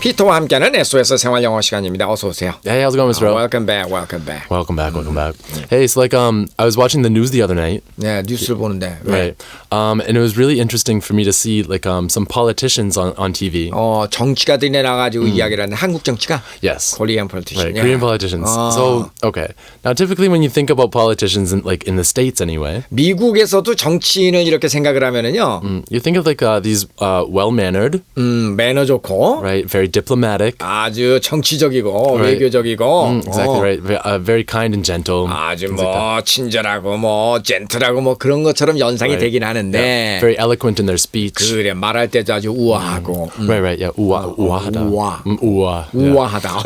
피터와 함께하는 SOS 생활영어 시간입니다. 어서 오세요. Hey, how's it going, Mr. O? Welcome back, welcome back. Welcome back. Hey, so I was watching the news the other night. 네, 뉴스를 보는데. Right. And it was really interesting for me to see some politicians on TV. 정치가들이 나가지고 이야기를 하는 한국 정치가? Yes. Korean politician. Right, Korean politicians. So, okay. Now, typically when you think about politicians in the States anyway. 미국에서도 정치인을 이렇게 생각을 하면은요. You think of these well-mannered. 매너 좋고. Right, very diplomatic. 아주 정치적이고 right. 외교적이고. Exactly right. Very kind and gentle. 아주 친절하고 젠틀하고 그런 것처럼 연상이 right. 되긴 하는데. Yeah. Very eloquent in their speech. 그래 말할 때도 아주 우아하고. Right. Yeah. 우아하다. 우아하다.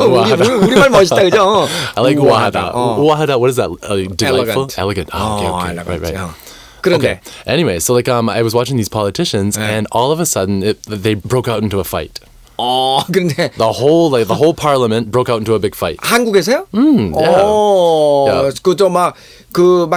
우리말 멋있다 그죠? I like 우아하다. 우아하다. What is that? Delightful. Elegant. Okay. Elegant. Right. 그런데 okay. Anyway, so I was watching these politicians, and all of a sudden they broke out into a fight. 근데 the whole parliament broke out into a big fight. 한국에서요? Yeah. 그저 막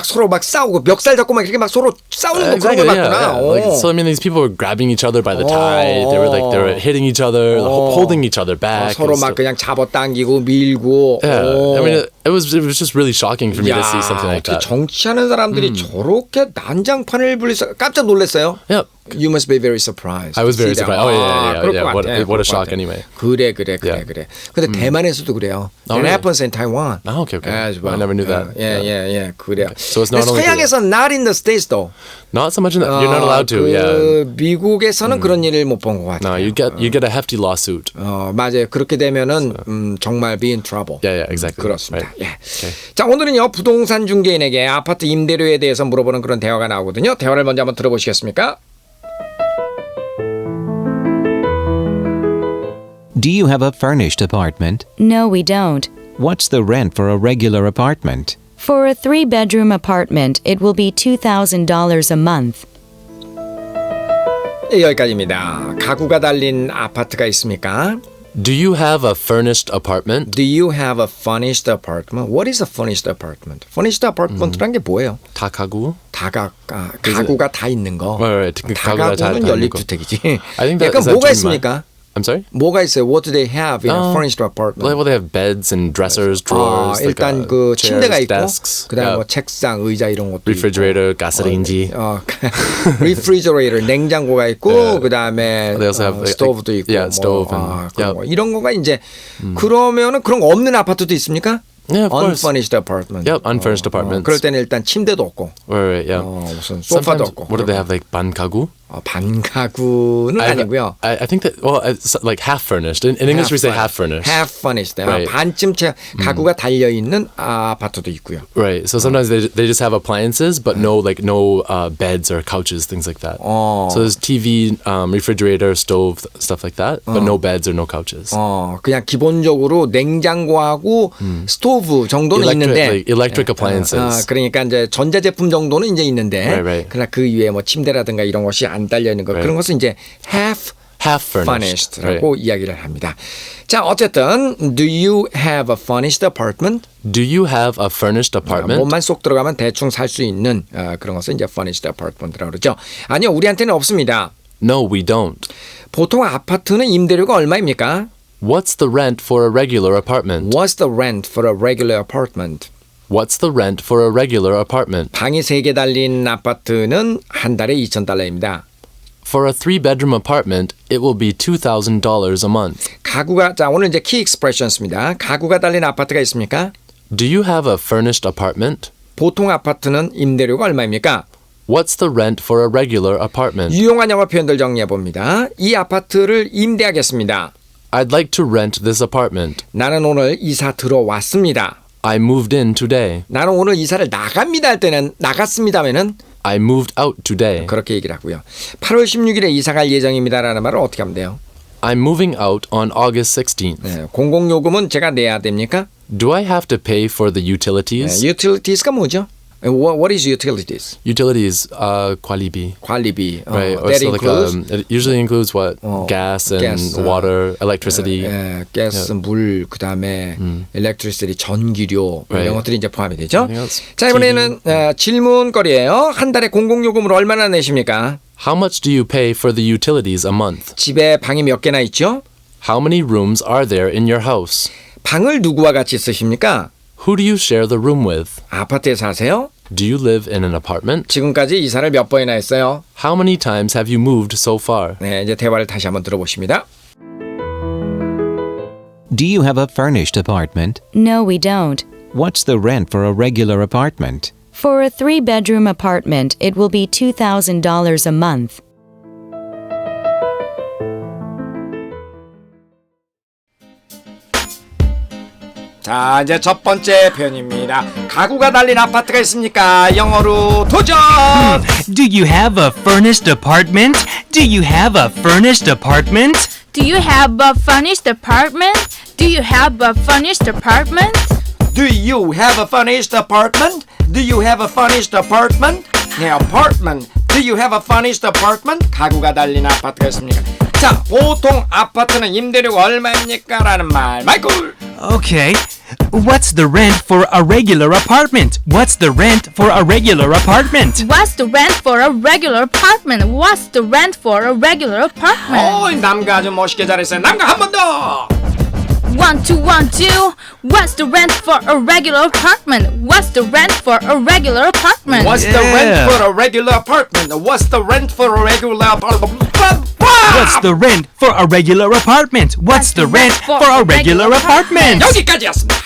서로 막 싸우고 멱살 잡고 막 이렇게 막 서로 싸우는 거 그런 거 맞구나. So I mean, these people were grabbing each other by the tie. They were hitting each other, holding each other back. 서로 막 그냥 잡아당기고 밀고. Yeah. I mean, it was just really shocking for me to see something like that. 정치하는 사람들이 저렇게 난장판을 불리서 깜짝 놀랐어요. Yeah. You must be very surprised. I was very surprised. Yeah. What a shock anyway. 그래. 근데 대만에서도 그래요. It happens in Taiwan. Okay. As well. I never knew that. Yeah. 그래. Okay. So it's not only 서양에서 not in the States though. Not so much in you're not allowed to. Yeah. 미국에서는 그런 일을 못 본 것 같아요. No, you get a hefty lawsuit. 맞아요. 그렇게 되면은 정말 be in trouble. Yeah, exactly. 그렇습니다. Right. 예. Okay. 자, 오늘은요 부동산 중개인에게 아파트 임대료에 대해서 물어보는 그런 대화가 나오거든요. 대화를 먼저 한번 들어보시겠습니까? Do you have a furnished apartment? No, we don't. What's the rent for a regular apartment? For a 3-bedroom apartment, it will be $2,000 a month. 여기까지입니다. 가구가 달린 아파트가 있습니까? Do you have a furnished apartment? Do you have a furnished apartment? What is a furnished apartment? Furnished apartment란 게 뭐예요? 다 가구? 가구가 다 있는 거. Right. 다가구는 연립주택이지. I think that 약간 is that 뭐가 German. 있습니까? I'm sorry? 뭐가 있어요? What do they have in a furnished apartment? Well, they have beds and dressers, drawers, 일단 chairs, 침대가 있고, desks, 그다음에 뭐 책상, 의자 이런 것도 refrigerator, 가스레인지. refrigerator, 냉장고가 있고, 그다음에 They also have 스토브도 있고, stove 그런 거. 이런 거가 이제 그러면은 그런 거 없는 아파트도 있습니까? Yeah, of course. Unfurnished apartment. Yep, unfurnished apartments. 그럴 때는 일단 침대도 없고, Right, yeah. 무슨 소파도 없고. What do they have, 반가구? 반가구는 아니고요. I think that, it's like half furnished. In English we say half furnished. Half furnished. Right. 반쯤 가구가 달려 있는 아파트도 있고요. Right. So sometimes they just have appliances, but no beds or couches, things like that. So there's TV, refrigerator, stove, stuff like that, but no beds or no couches. 그냥 기본적으로 냉장고하고 스토브 정도는 있는데, electric appliances. 그러니까 이제 전자제품 정도는 이제 있는데, Right. 그러나 그 이외에 뭐 침대라든가 이런 것이 안 달려 있는 거, 그런 것은 이제 half furnished라고 이야기를 합니다. 자, 어쨌든 do you have a furnished apartment? Do you have a furnished apartment? 몸만 쏙 들어가면 대충 살 수 있는 그런 것은 이제 furnished apartment라고 그러죠. 아니요, 우리한테는 없습니다. No, we don't. 보통 아파트는 임대료가 얼마입니까? What's the rent for a regular apartment? What's the rent for a regular apartment? What's the rent for a regular apartment? 방이 3개 달린 아파트는 한 달에 $2,000입니다. For a 3-bedroom apartment, it will be $2,000 a month. 자, 오늘 이제 key expressions입니다. 가구가 달린 아파트가 있습니까? Do you have a furnished apartment? 보통 아파트는 임대료가 얼마입니까? What's the rent for a regular apartment? 유용한 영어 표현들 정리해 봅니다. 이 아파트를 임대하겠습니다. I'd like to rent this apartment. 나는 오늘 이사 들어왔습니다. I moved in today. 나는 오늘 이사를 나갑니다 할 때는 나갔습니다면은 I moved out today. 그렇게 얘기를 하고요. 8월 16일에 이사 갈 예정입니다라는 말을 어떻게 하면 돼요? I'm moving out on August 16th. 네, 공공요금은 제가 내야 됩니까? Do I have to pay for the utilities? 네, utilities가 뭐죠? What is utilities? Utilities, 관리비. 관리비. Right. That includes? It usually includes what? Gas and water, electricity. 가스, 물, 그다음에 electricity, 전기료 이런 것들이 이제 포함이 되죠. 자, 이번에는 질문거리예요. 한 달에 공공요금을 얼마나 내십니까? How much do you pay for the utilities a month? 집에 방이 몇 개나 있죠? How many rooms are there in your house? 방을 누구와 같이 쓰십니까? Who do you share the room with? 아파트에 사세요? Do you live in an apartment? 지금까지 이사를 몇 번이나 했어요? How many times have you moved so far? 네, 이제 대화를 다시 한번 들어보십니다. Do you have a furnished apartment? No, we don't. What's the rent for a regular apartment? For a 3-bedroom apartment, it will be $2,000 a month. 자, 이제 첫 번째 표현입니다. 가구가 달린 아파트가 있습니까? 영어로 도전! Do you have a furnished apartment? Do you have a furnished apartment? Do you have a furnished apartment? Do you have a furnished apartment? Do you have a furnished apartment? Do you have a furnished apartment? 네, apartment. Do you have a furnished apartment? 가구가 달린 아파트가 있습니까? 자, 보통 아파트는 임대료가 얼마입니까? 라는 말. 마이클! Okay. What's the rent for a regular apartment? What's the rent for a regular apartment? What's the rent for a regular apartment? What's the rent for a regular apartment? 남가 아주 멋있게 잘했어요. 남가 한 번 더! 1, 2, 1, 2. What's the rent for a regular apartment? What's the rent for a regular apartment? What's the rent for a regular apartment? What's the rent for a regular apartment? What's the rent for a regular apartment? What's the rent for a regular apartment? 여기까지였습니다.